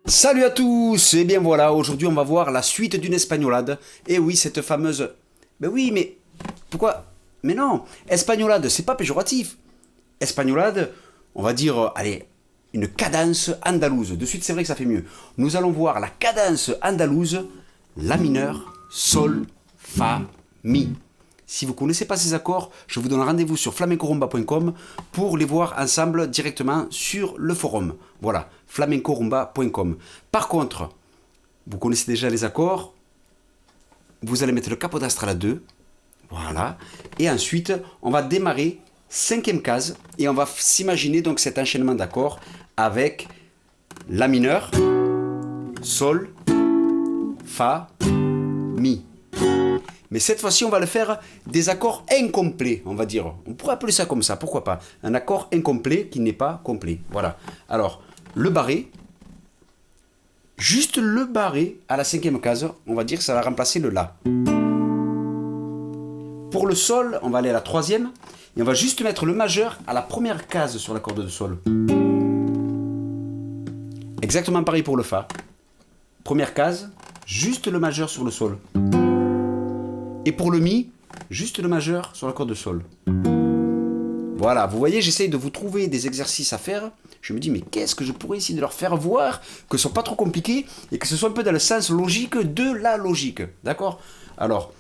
Salut à tous, et bien voilà, aujourd'hui on va voir la suite d'une espagnolade. Et oui, cette fameuse... Mais oui, mais... Pourquoi? Mais non, espagnolade, c'est pas péjoratif. Espagnolade, on va dire, allez, une cadence andalouse. De suite, c'est vrai que ça fait mieux. Nous allons voir la cadence andalouse, la mineur, sol, fa, mi. Si vous ne connaissez pas ces accords, je vous donne rendez-vous sur flamencorumba.com pour les voir ensemble directement sur le forum. Voilà, flamencorumba.com. Par contre, vous connaissez déjà les accords, vous allez mettre le capot d'astral à 2, voilà, et ensuite, on va démarrer 5e case, et on va s'imaginer donc cet enchaînement d'accords avec la mineur, sol, fa, mi. Mais cette fois-ci, on va le faire des accords incomplets, on va dire. On pourrait appeler ça comme ça, pourquoi pas. Un accord incomplet qui n'est pas complet. Voilà. Alors, le barré, juste le barré à la 5e case, on va dire que ça va remplacer le la. Pour le sol, on va aller à la 3e, et on va juste mettre le majeur à la première case sur la corde de sol. Exactement pareil pour le fa. Première case, juste le majeur sur le sol. Et pour le mi, juste le majeur sur la corde de sol. Voilà, vous voyez, j'essaye de vous trouver des exercices à faire. Je me dis, mais qu'est-ce que je pourrais essayer de leur faire voir, que ce soit pas trop compliqué, et que ce soit un peu dans le sens logique de la logique. D'accord? Alors,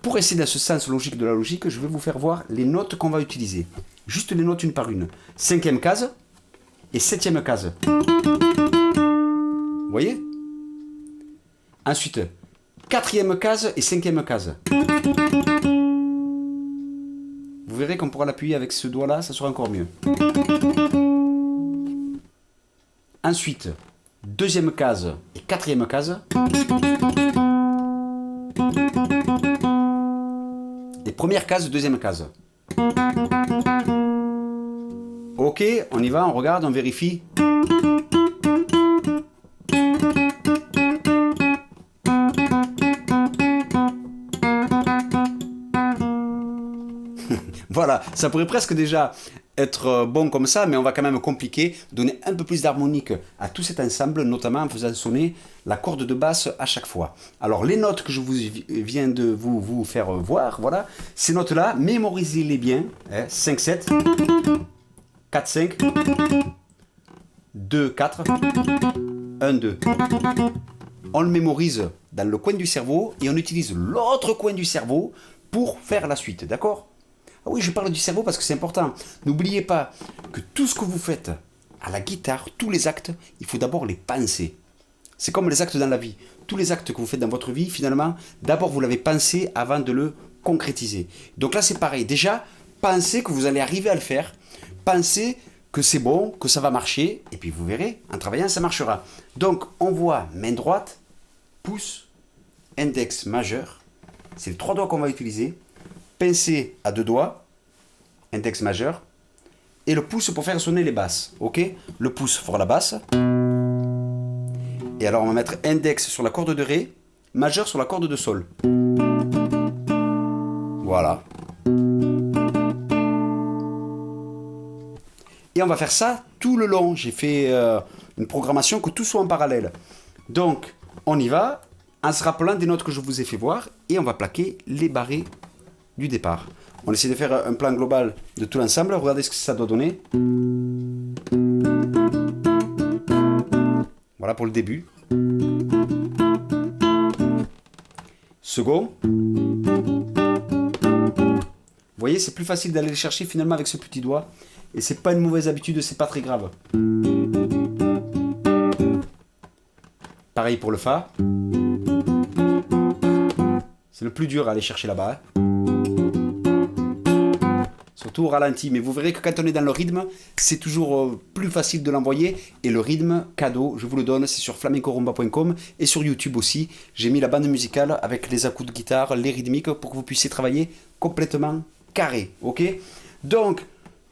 pour essayer dans ce sens logique de la logique, je vais vous faire voir les notes qu'on va utiliser. Juste les notes une par une. 5e case et 7e case. Vous voyez? Ensuite, 4e case et 5e case. Vous verrez qu'on pourra l'appuyer avec ce doigt-là, ça sera encore mieux. Ensuite, 2e case et 4e case. Et première case, 2e case. Ok, on y va, on regarde, on vérifie. Voilà, ça pourrait presque déjà être bon comme ça, mais on va quand même compliquer, donner un peu plus d'harmonique à tout cet ensemble, notamment en faisant sonner la corde de basse à chaque fois. Alors les notes que je viens de vous faire voir, voilà, ces notes-là, mémorisez-les bien, hein, 5-7, 4-5, 2-4, 1-2. On le mémorise dans le coin du cerveau et on utilise l'autre coin du cerveau pour faire la suite, d'accord ? Ah oui, je parle du cerveau parce que c'est important. N'oubliez pas que tout ce que vous faites à la guitare, tous les actes, il faut d'abord les penser. C'est comme les actes dans la vie. Tous les actes que vous faites dans votre vie, finalement, d'abord vous l'avez pensé avant de le concrétiser. Donc là, c'est pareil. Déjà, pensez que vous allez arriver à le faire. Pensez que c'est bon, que ça va marcher. Et puis vous verrez, en travaillant, ça marchera. Donc, on voit main droite, pouce, index majeur. C'est les 3 doigts qu'on va utiliser. Pincé à 2 doigts, index majeur, et le pouce pour faire sonner les basses. Ok? Le pouce fera la basse. Et alors on va mettre index sur la corde de ré, majeur sur la corde de sol. Voilà. Et on va faire ça tout le long. J'ai fait une programmation que tout soit en parallèle. Donc on y va en se rappelant des notes que je vous ai fait voir et on va plaquer les barrés du départ. On essaie de faire un plan global de tout l'ensemble. Regardez ce que ça doit donner. Voilà pour le début. Second. Vous voyez, c'est plus facile d'aller les chercher finalement avec ce petit doigt. Et c'est pas une mauvaise habitude, c'est pas très grave. Pareil pour le fa. C'est le plus dur à aller chercher là-bas. surtout au ralenti. Mais vous verrez que quand on est dans le rythme, c'est toujours plus facile de l'envoyer. Et le rythme, cadeau, je vous le donne, c'est sur flamencorumba.com et sur YouTube aussi. J'ai mis la bande musicale avec les à-coups de guitare, les rythmiques, pour que vous puissiez travailler complètement carré. Ok? Donc,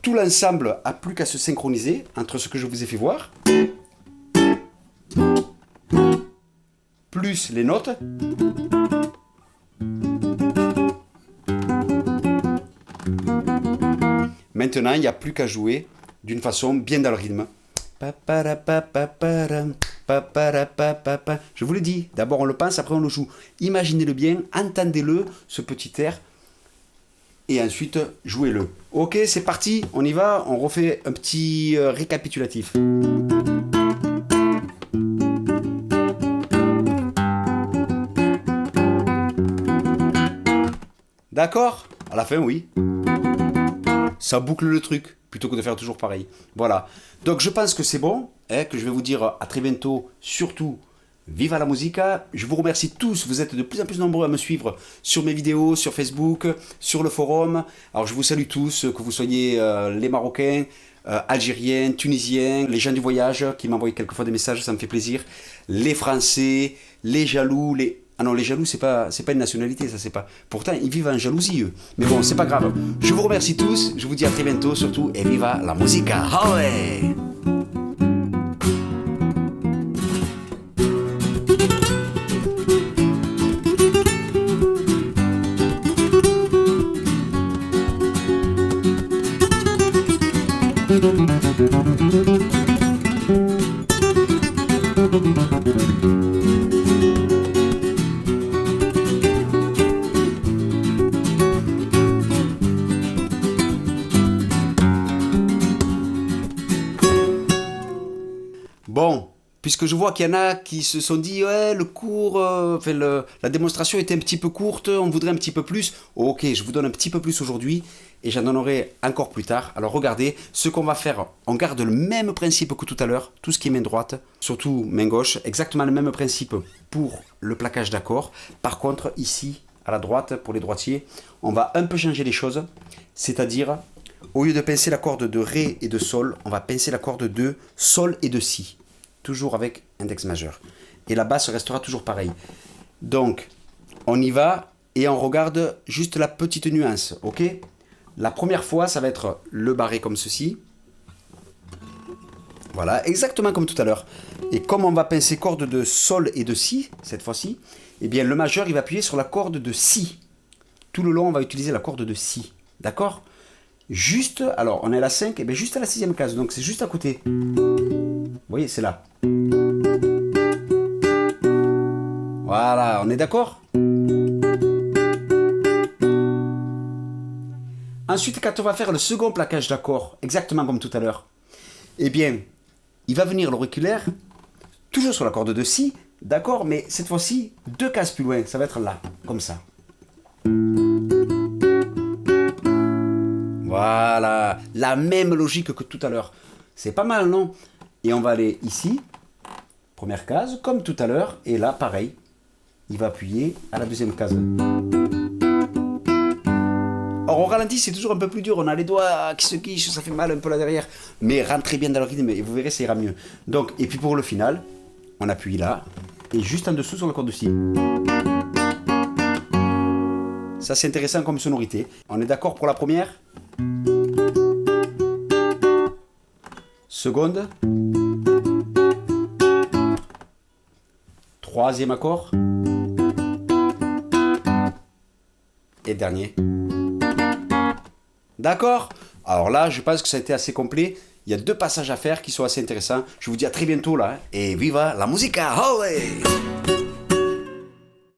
tout l'ensemble a plus qu'à se synchroniser entre ce que je vous ai fait voir, plus les notes. Maintenant, il n'y a plus qu'à jouer d'une façon bien dans le rythme. Je vous le dis, d'abord on le pense, après on le joue. Imaginez-le bien, entendez-le, ce petit air, et ensuite jouez-le. Ok, c'est parti, on y va, on refait un petit récapitulatif. D'accord? À la fin, oui. Ça boucle le truc, plutôt que de faire toujours pareil. Voilà. Donc je pense que c'est bon, hein, que je vais vous dire à très bientôt, surtout, viva la musica. Je vous remercie tous, vous êtes de plus en plus nombreux à me suivre sur mes vidéos, sur Facebook, sur le forum. Alors je vous salue tous, que vous soyez les Marocains, Algériens, Tunisiens, les gens du voyage qui m'envoient quelquefois des messages, ça me fait plaisir. Les Français, les jaloux, les... Ah non, les jaloux, c'est pas une nationalité, ça c'est pas. Pourtant, ils vivent en jalousie, eux. Mais bon, c'est pas grave. Je vous remercie tous, je vous dis à très bientôt, surtout, et viva la musica. Allez! Bon, puisque je vois qu'il y en a qui se sont dit ouais, le cours, la démonstration était un petit peu courte, on voudrait un petit peu plus. Ok, je vous donne un petit peu plus aujourd'hui et j'en donnerai encore plus tard. Alors regardez, ce qu'on va faire, on garde le même principe que tout à l'heure, tout ce qui est main droite, surtout main gauche, exactement le même principe pour le plaquage d'accords. Par contre, ici, à la droite, pour les droitiers, on va un peu changer les choses, c'est-à-dire, au lieu de pincer la corde de Ré et de Sol, on va pincer la corde de Sol et de Si. Toujours avec index majeur. Et la basse restera toujours pareil. Donc, on y va et on regarde juste la petite nuance, ok? La première fois, ça va être le barré comme ceci. Voilà, exactement comme tout à l'heure. Et comme on va pincer corde de Sol et de Si, cette fois-ci, eh bien le majeur, il va appuyer sur la corde de Si. Tout le long, on va utiliser la corde de Si. D'accord? Juste, alors on est à la 5, et bien juste à la 6e case, donc c'est juste à côté. Vous voyez, c'est là. Voilà, on est d'accord? Ensuite, quand on va faire le second plaquage d'accords, exactement comme tout à l'heure, eh bien, il va venir l'auriculaire, toujours sur la corde de Si, d'accord, mais cette fois-ci, 2 cases plus loin, ça va être là, comme ça. Voilà, la même logique que tout à l'heure. C'est pas mal, non? Et on va aller ici, première case, comme tout à l'heure, et là, pareil, il va appuyer à la 2e case. Alors, au ralenti, c'est toujours un peu plus dur, on a les doigts qui se quichent, ça fait mal un peu là derrière, mais rentrez bien dans le rythme et vous verrez, ça ira mieux. Donc, et puis pour le final, on appuie là, et juste en dessous sur la corde de Si. Ça, c'est intéressant comme sonorité. On est d'accord pour la première? Seconde. 3e accord. Et dernier. D'accord? Alors là, je pense que ça a été assez complet. Il y a 2 passages à faire qui sont assez intéressants. Je vous dis à très bientôt là. Et viva la musica! Olé!